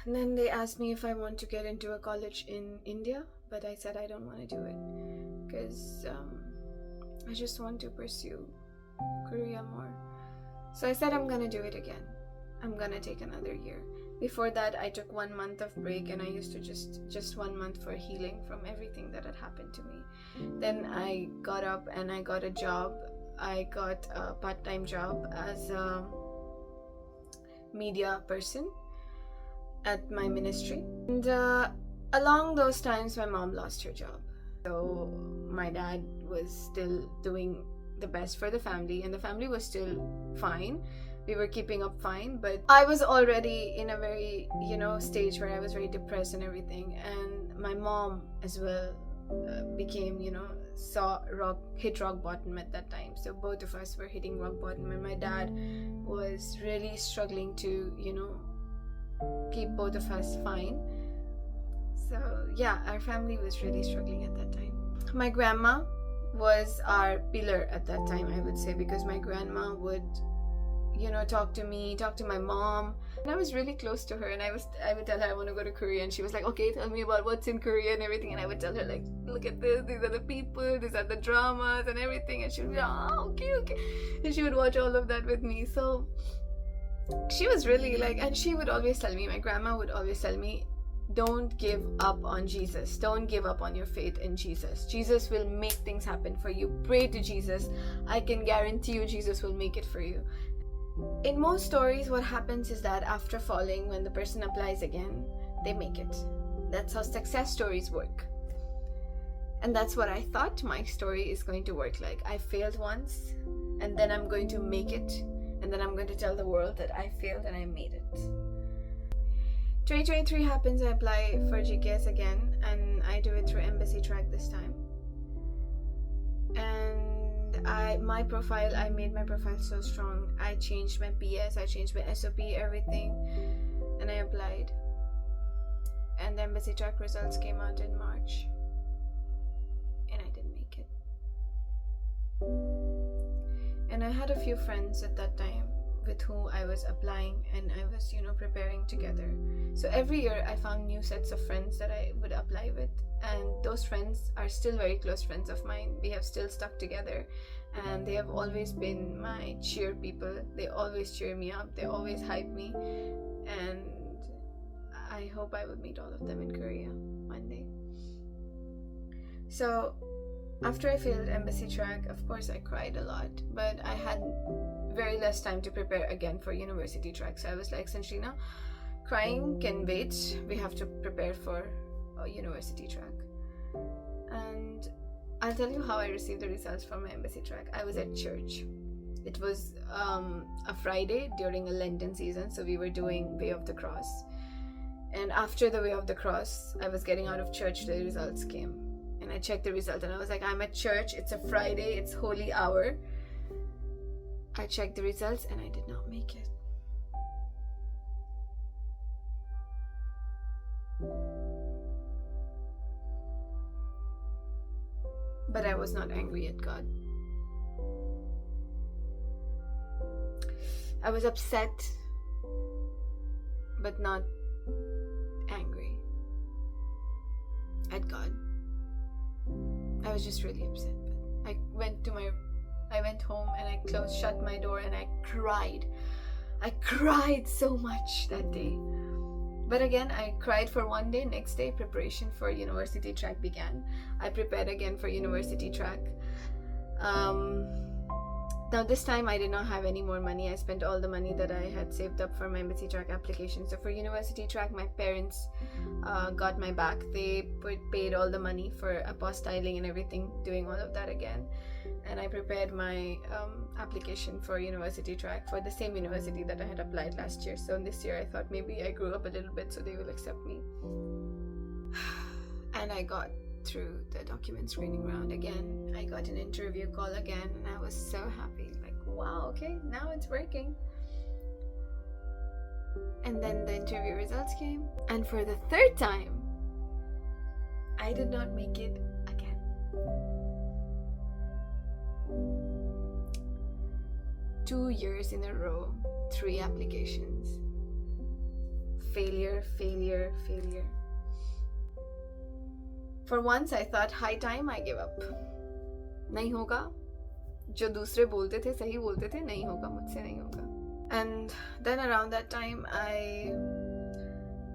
And then they asked me if I want to get into a college in India, but I said I don't want to do it because I just want to pursue Korea more. So I said I'm gonna do it again. I'm gonna take another year. Before that, I took 1 month of break, and I used to just 1 month for healing from everything that had happened to me. Then I got up and I got a job. I got a part-time job as a media person at my ministry. And along those times, my mom lost her job. So my dad was still doing the best for the family, and the family was still fine. We were keeping up fine, but I was already in a very, stage where I was very depressed and everything. And my mom as well became, hit rock bottom at that time. So both of us were hitting rock bottom, and my dad was really struggling to, keep both of us fine. So yeah, our family was really struggling at that time. My grandma was our pillar at that time, I would say, because my grandma would talk to me, talk to my mom, and I was really close to her. And I would tell her I want to go to Korea, and she was like, okay, tell me about what's in Korea and everything. And I would tell her, like, look at this, these are the people, these are the dramas and everything. And she would be, oh, okay, and she would watch all of that with me. So she was really and she would always tell me, my grandma would always tell me, don't give up on Jesus. Don't give up on your faith in Jesus. Jesus will make things happen for you. Pray to Jesus. I can guarantee you Jesus will make it for you. In most stories, what happens is that after falling, when the person applies again, they make it. That's how success stories work. And that's what I thought my story is going to work like. I failed once, and then I'm going to make it, and then I'm going to tell the world that I failed and I made it. 2023 happens, I apply for GKS again, and I do it through Embassy Track this time. And I made my profile so strong. I changed my PS, I changed my SOP, everything, and I applied. And the Embassy Track results came out in March, and I didn't make it. And I had a few friends at that time with whom I was applying, and I was, preparing together. So every year I found new sets of friends that I would apply with, and those friends are still very close friends of mine. We have still stuck together, and they have always been my cheer people. They always cheer me up, they always hype me, and I hope I will meet all of them in Korea one day. So after I failed Embassy Track, of course I cried a lot, but I had very less time to prepare again for University Track. So I was like, Sanshina, crying can wait. We have to prepare for University Track. And I'll tell you how I received the results from my Embassy Track. I was at church. It was a Friday during a Lenten season, so we were doing Way of the Cross. And after the Way of the Cross, I was getting out of church, the results came. And I checked the result, and I was like, I'm at church, it's a Friday, it's holy hour. I checked the results, and I did not make it. But I was not angry at God. I was upset, but not angry at God. I was just really upset. But I went home, and I shut my door, and I cried. I cried so much that day. But again, I cried for one day. Next day, preparation for University Track began. I prepared again for University Track. Now this time I did not have any more money. I spent all the money that I had saved up for my Embassy Track application. So for University Track, my parents got my back. They paid all the money for apostiling and everything, doing all of that again. And I prepared my application for University Track for the same university that I had applied last year. So this year I thought maybe I grew up a little bit so they will accept me. And I got through the document screening round again. I got an interview call again, and I was so happy. Like, wow, okay, now it's working. And then the interview results came, and for the third time, I did not make it again. 2 years in a row, 3 applications, failure. For once I thought high time I give up. नहीं होगा, जो दूसरे बोलते थे सही बोलते थे, नहीं होगा, मुझसे नहीं होगा. And then around that time I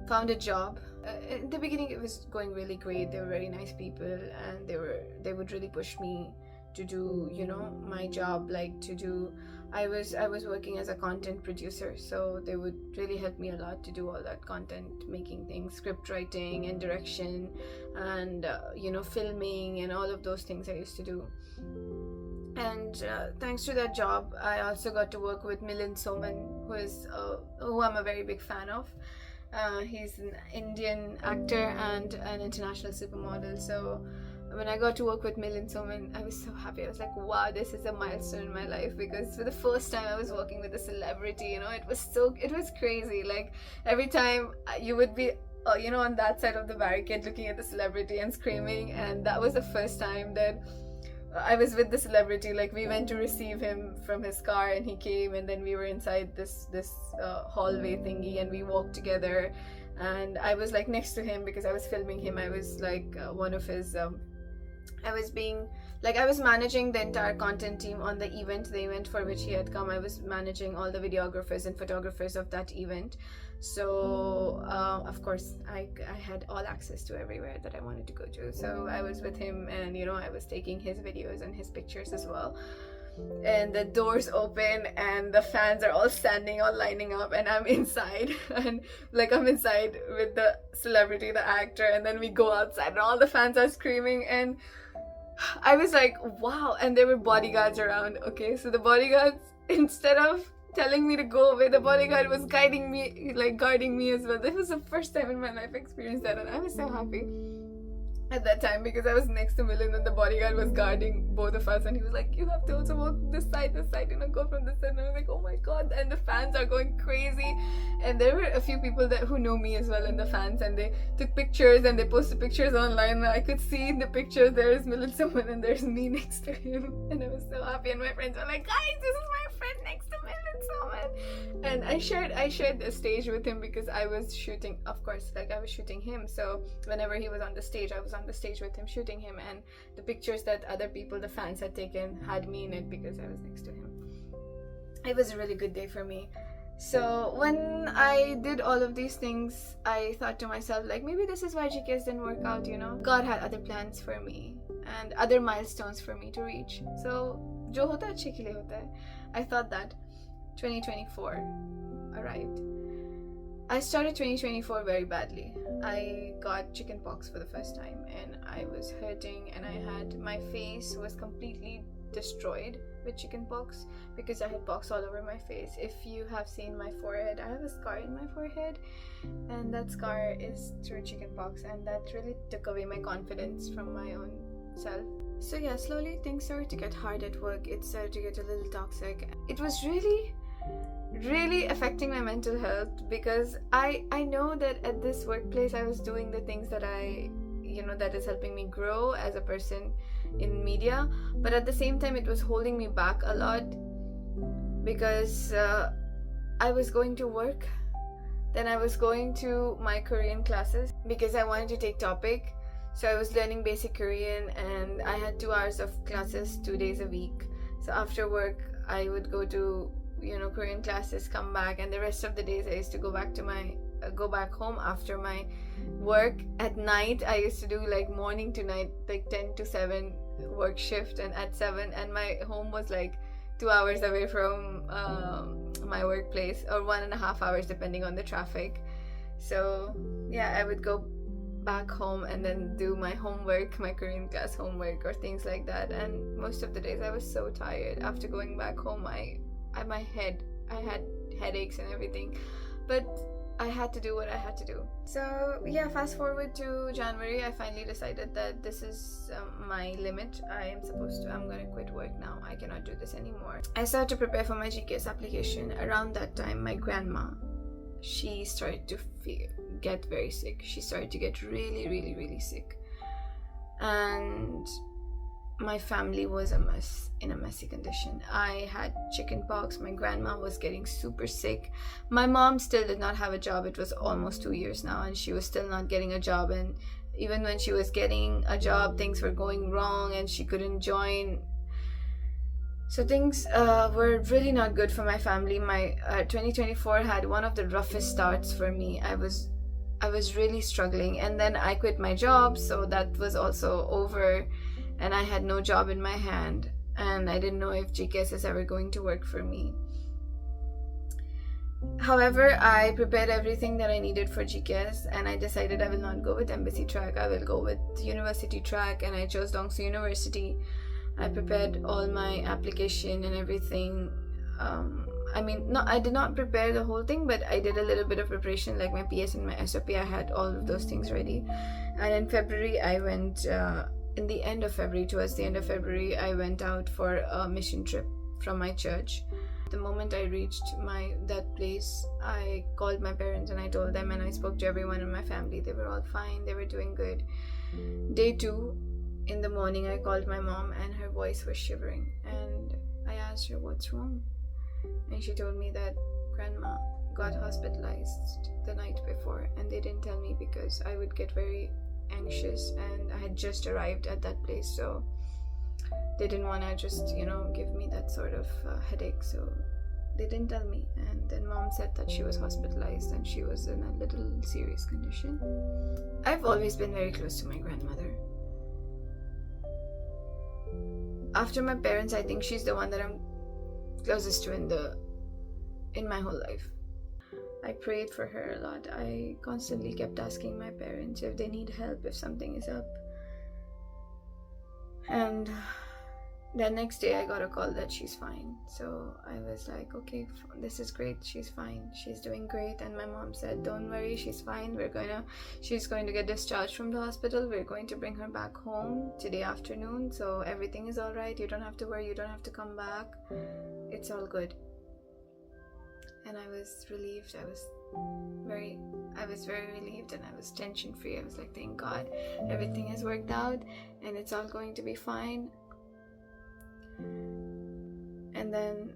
found a job. In the beginning it was going really great. They were very nice people, and they would really push me to do, you know, my job, like to do. I was working as a content producer, so they would really help me a lot to do all that content making things, script writing and direction, and you know, filming and all of those things I used to do. And thanks to that job, I also got to work with Milind Soman, who I'm a very big fan of. He's an Indian actor and an international supermodel. So when I got to work with Milind Soman, I was so happy. I was like, wow, this is a milestone in my life, because for the first time I was working with a celebrity. You know, it was crazy. Like every time you would be you know, on that side of the barricade looking at the celebrity and screaming, and that was the first time that I was with the celebrity. Like we went to receive him from his car, and he came, and then we were inside this hallway thingy, and we walked together, and I was like next to him because I was filming him. I was like one of his I was managing the entire content team on the event for which he had come. I was managing all the videographers and photographers of that event. So of course I had all access to everywhere that I wanted to go to. So I was with him, and you know, I was taking his videos and his pictures as well. And the doors open, and the fans are all standing, all lining up, and I'm inside, and like I'm inside with the celebrity, the actor, and then we go outside, and all the fans are screaming, and I was like, wow. And there were bodyguards around. Okay, so the bodyguards, instead of telling me to go away, the bodyguard was guarding me as well. This was the first time in my life I experienced that, and I was so happy at that time because I was next to Milind, and the bodyguard was guarding both of us, and he was like, you have to also walk this side, you know, go from this side. And I was like, oh my god. And the fans are going crazy, and there were a few people who know me as well in the fans, and they took pictures and they posted pictures online, and I could see in the picture there's Milind Soman and there's me next to him, and I was so happy. And my friends were like, guys, this is my friend next to Milind Soman. And I shared the stage with him because I was shooting, of course, like I was shooting him, so whenever he was on the stage, I was on the stage with him shooting him, and the pictures that other people, the fans, had taken had me in it because I was next to him. It was a really good day for me. So when I did all of these things, I thought to myself, like, maybe this is why GKS didn't work out, you know. God had other plans for me and other milestones for me to reach. So jo hota hai, achhe ke liye hota hai. I thought that 2024 arrived. I started 2024 very badly. I got chickenpox for the first time, and I was hurting, and my face was completely destroyed with chickenpox because I had pox all over my face. If you have seen my forehead, I have a scar in my forehead, and that scar is through chickenpox, and that really took away my confidence from my own self. So yeah, slowly things started to get hard at work. It started to get a little toxic. It was really affecting my mental health because I know that at this workplace I was doing the things that that is helping me grow as a person in media, but at the same time it was holding me back a lot because I was going to work, then I was going to my Korean classes because I wanted to take topic. So I was learning basic Korean, and I had 2 hours of classes 2 days a week. So after work I would go to Korean classes, come back, and the rest of the days I used to go back home after my work. At night I used to do like morning to night, like 10 to 7 work shift, and at 7, and my home was like 2 hours away from my workplace, or 1.5 hours depending on the traffic. So yeah, I would go back home and then do my homework, my Korean class homework or things like that. And most of the days I was so tired after going back home. I had headaches and everything, but I had to do what I had to do. So yeah, fast forward to January, I finally decided that this is my limit. I'm gonna quit work now. I cannot do this anymore. I started to prepare for my GKS application. Around that time, my grandma, she started to get very sick. She started to get really sick, and my family was in a messy condition. I had chicken pox. My grandma was getting super sick. My mom still did not have a job. It was almost 2 years now, and she was still not getting a job. And even when she was getting a job, things were going wrong, and she couldn't join. So things were really not good for my family. My 2024 had one of the roughest starts for me. I was really struggling, and then I quit my job, so that was also over, and I had no job in my hand, and I didn't know if GKS is ever going to work for me. However, I prepared everything that I needed for GKS, and I decided I will not go with embassy track. I will go with university track, and I chose Dongsu University. I prepared all my application and everything. I did not prepare the whole thing, but I did a little bit of preparation, like my PS and my SOP. I had all of those things ready. And in February, I went, towards the end of February, I went out for a mission trip from my church. The moment I reached that place, I called my parents and I told them, and I spoke to everyone in my family. They were all fine. They were doing good. Day 2, in the morning, I called my mom, and her voice was shivering. And I asked her, what's wrong? And she told me that grandma got hospitalized the night before, and they didn't tell me because I would get very anxious, and I had just arrived at that place, so they didn't want to just give me that sort of headache, so they didn't tell me. And then mom said that she was hospitalized and she was in a little serious condition. I've always been very close to my grandmother. After my parents, I think she's the one that I'm closest to in my whole life. I prayed for her a lot. I constantly kept asking my parents if they need help, if something is up. And the next day I got a call that she's fine. So I was like, okay, this is great. She's fine. She's doing great. And my mom said, don't worry, she's fine. She's going to get discharged from the hospital. We're going to bring her back home today afternoon. So everything is all right. You don't have to worry. You don't have to come back. It's all good. And I was relieved. I was very relieved, and I was tension free. I was like, thank God, everything has worked out and it's all going to be fine. And then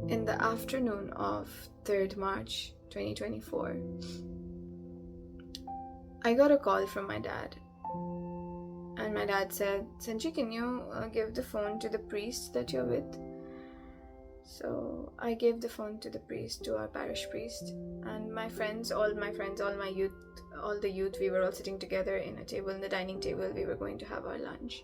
in the afternoon of 3rd March 2024, I got a call from my dad. And my dad said, Sanji, can you give the phone to the priest that you're with? So I gave the phone to the priest, to our parish priest, and all the youth, we were all sitting together in the dining table. We were going to have our lunch.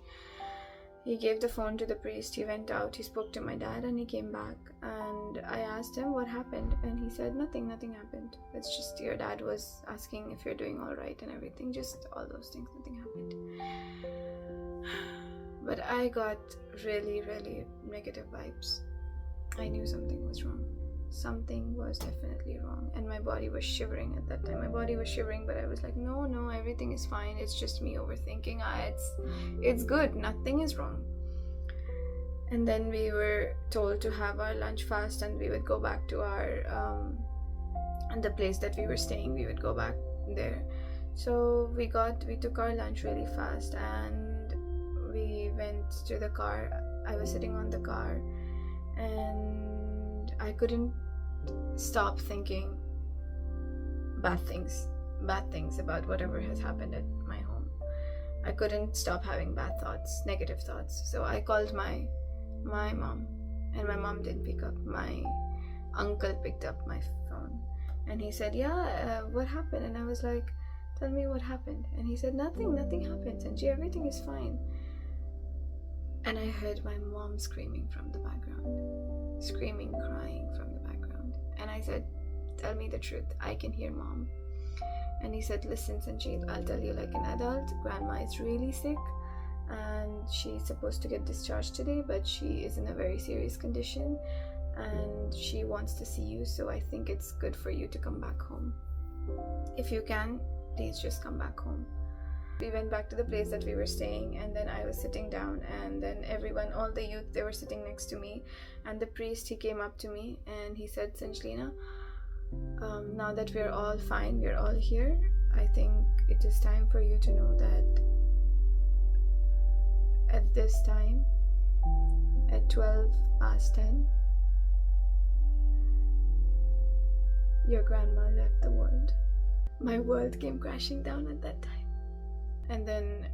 He gave the phone to the priest. He went out, he spoke to my dad, and he came back. And I asked him what happened, and he said nothing happened. It's just your dad was asking if you're doing all right and everything, just all those things, nothing happened. But I got really, really negative vibes. I knew something was wrong. Something was definitely wrong, and my body was shivering at that time. My body was shivering, but I was like, no, everything is fine. It's just me overthinking. It's good. Nothing is wrong. And then we were told to have our lunch fast, and we would go back to our the place that we were staying. We would go back there. So we took our lunch really fast, and we went to the car. I was sitting on the car, and I couldn't stop thinking bad things about whatever has happened at my home. I couldn't stop having bad thoughts, negative thoughts. So I called my mom, and my mom didn't pick up. My uncle picked up my phone, and he said, what happened? And I was like, tell me what happened. And he said, nothing happened, Sanji, everything is fine. And I heard my mom screaming from the background, crying from the background. And I said, tell me the truth, I can hear mom. And he said, listen, Sanjeev, I'll tell you like an adult, grandma is really sick and she's supposed to get discharged today, but she is in a very serious condition and she wants to see you, so I think it's good for you to come back home. If you can, please just come back home. We went back to the place that we were staying, and then I was sitting down, and then all the youth, they were sitting next to me, and the priest, he came up to me and he said, Sanjlina, now that we're all fine, we're all here, I think it is time for you to know that at this time, at 12 past 10, your grandma left the world. My world came crashing down at that time. And then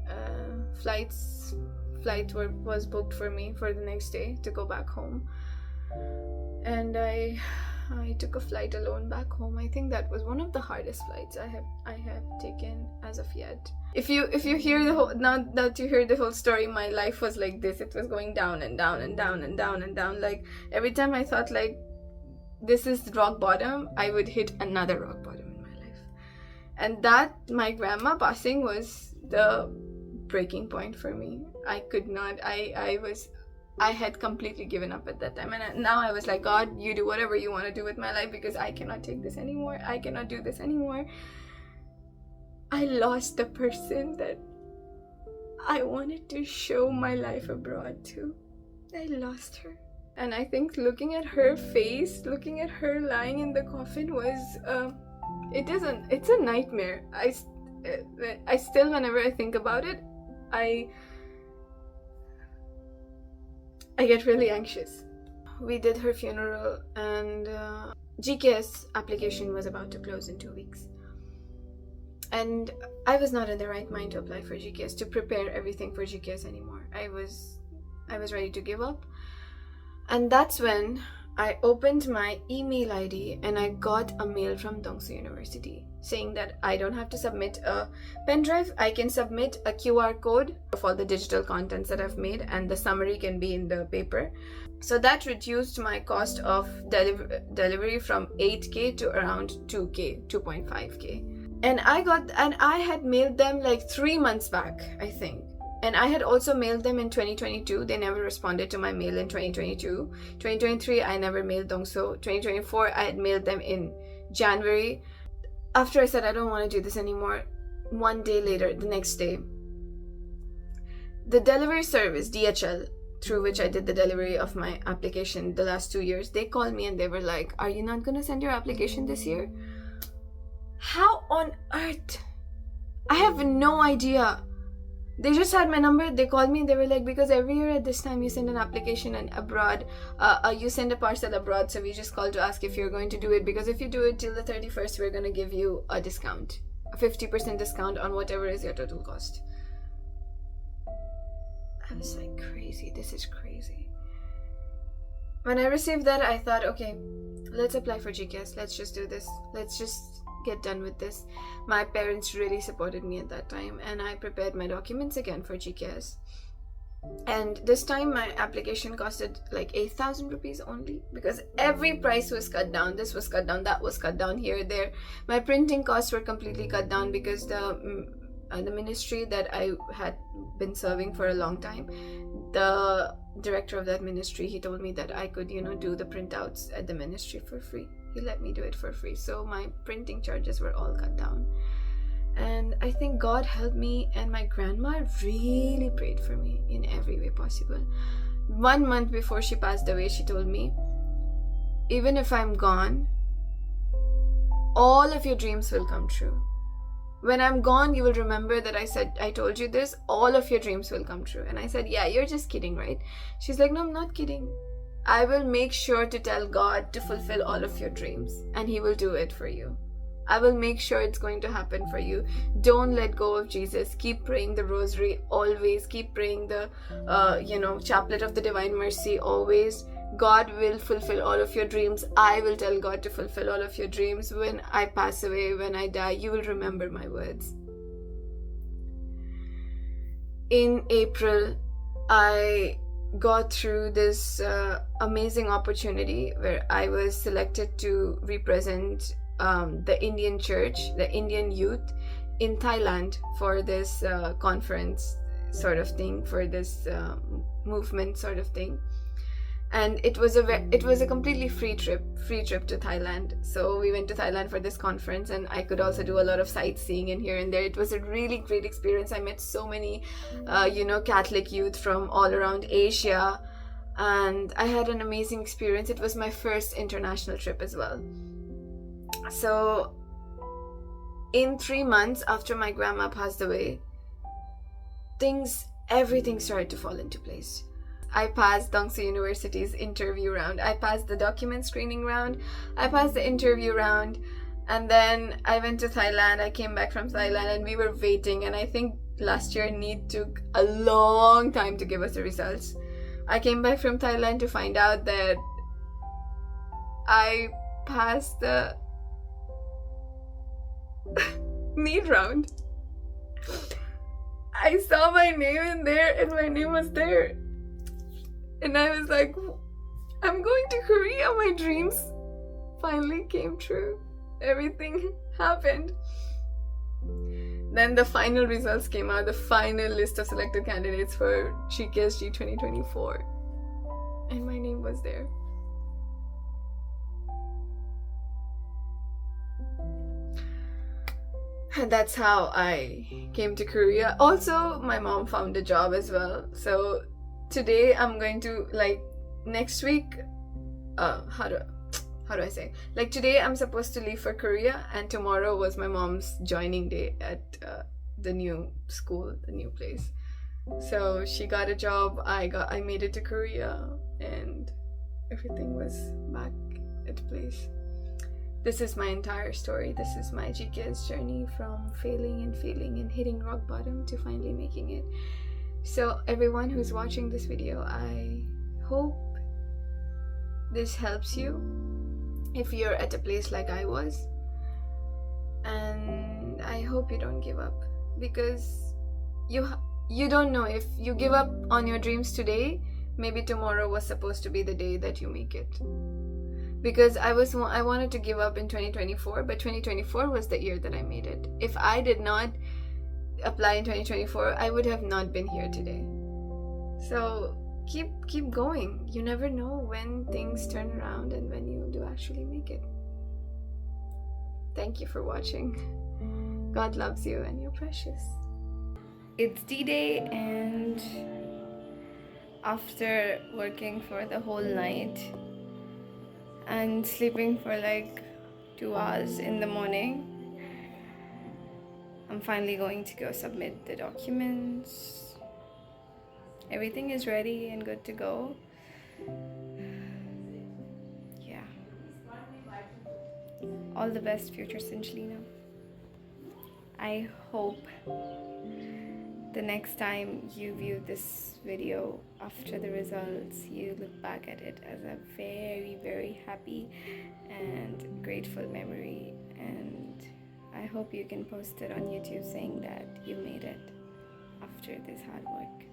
flight was booked for me for the next day to go back home. And I took a flight alone back home. I think that was one of the hardest flights I have taken as of yet. If you hear the whole, now that you hear the whole story, my life was like this. It was going down and down and down and down and down. Like every time I thought like this is rock bottom, I would hit another rock bottom in my life. And that, my grandma passing, was the breaking point for me. I could not, I had completely given up at that time. And now I was like, God, you do whatever you want to do with my life, because I cannot take this anymore. I cannot do this anymore. I lost the person that I wanted to show my life abroad to. I lost her. And I think looking at her face, looking at her lying in the coffin was, it's a nightmare. I still, whenever I think about it, I get really anxious. We did her funeral, and GKS application was about to close in 2 weeks. And I was not in the right mind to apply for GKS, to prepare everything for GKS anymore. I was ready to give up. And that's when I opened my email ID and I got a mail from Dongsu University saying that I don't have to submit a pen drive. I can submit a QR code of all the digital contents that I've made, and the summary can be in the paper. So that reduced my cost of delivery from 8K to around 2K, 2.5K. And I had mailed them like 3 months back, I think. And I had also mailed them in 2022. They never responded to my mail in 2022. 2023, I never mailed Dongso. 2024, I had mailed them in January. After I said I don't want to do this anymore, one day later, the next day, the delivery service, DHL, through which I did the delivery of my application the last 2 years, they called me and they were like, are you not going to send your application this year? How on earth? I have no idea. They just had my number. They called me and they were like, because every year at this time you send an application and abroad, you send a parcel abroad, so we just called to ask if you're going to do it, because if you do it till the 31st, we're going to give you a discount, a 50% discount on whatever is your total cost. I was like, crazy, this is crazy. When I received that, I thought, okay, let's apply for GKS. Let's just do this. Let's just get done with this. My parents really supported me at that time, and I prepared my documents again for GKS. And this time my application costed like 8,000 rupees only, because every price was cut down. This was cut down, that was cut down, here, there. My printing costs were completely cut down because the ministry that I had been serving for a long time, the director of that ministry, he told me that I could, do the printouts at the ministry for free. He let me do it for free. So my printing charges were all cut down. And I think God helped me, and my grandma really prayed for me in every way possible. 1 month before she passed away, she told me, even if I'm gone, all of your dreams will come true. When I'm gone, you will remember that I told you this, all of your dreams will come true. And I said, yeah, you're just kidding, right? She's like, no, I'm not kidding. I will make sure to tell God to fulfill all of your dreams, and He will do it for you. I will make sure it's going to happen for you. Don't let go of Jesus. Keep praying the rosary always. Keep praying the, chaplet of the Divine Mercy always. God will fulfill all of your dreams. I will tell God to fulfill all of your dreams. When I pass away, when I die, you will remember my words. In April, I got through this amazing opportunity where I was selected to represent the Indian church, the Indian youth in Thailand for this conference sort of thing, for this movement sort of thing. And it was a completely free trip to Thailand. So we went to Thailand for this conference, and I could also do a lot of sightseeing in here and there. It was a really great experience. I met so many Catholic youth from all around Asia, and I had an amazing experience. It was my first international trip as well. So in 3 months after my grandma passed away, things everything started to fall into place. I passed Dongsu University's interview round. I passed the document screening round. I passed the interview round. And then I went to Thailand. I came back from Thailand and we were waiting. And I think last year NEET took a long time to give us the results. I came back from Thailand to find out that I passed the NEET round. I saw my name in there and my name was there. And I was like, I'm going to Korea. My dreams finally came true. Everything happened. Then the final results came out, the final list of selected candidates for GKS 2024. And my name was there. And that's how I came to Korea. Also, my mom found a job as well. So today I'm going to, like, next week, how do I say? Like, today I'm supposed to leave for Korea, and tomorrow was my mom's joining day at the new school, the new place. So she got a job, I made it to Korea, and everything was back at place. This is my entire story. This is my GKS journey from failing and hitting rock bottom to finally making it. So everyone who's watching this video, I hope this helps you if you're at a place like I was. And I hope you don't give up, because you don't know, if you give up on your dreams today, maybe tomorrow was supposed to be the day that you make it. Because I wanted to give up in 2024, but 2024 was the year that I made it. If I did not apply in 2024, I would have not been here today. So keep going. You never know when things turn around and when you do actually make it. Thank you for watching. God loves you and you're precious. It's D-Day, and after working for the whole night and sleeping for like 2 hours in the morning, I'm finally going to go submit the documents. Everything is ready and good to go. Yeah. All the best, future Sinjalina. I hope the next time you view this video after the results, you look back at it as a very, very happy and grateful memory. And I hope you can post it on YouTube saying that you made it after this hard work.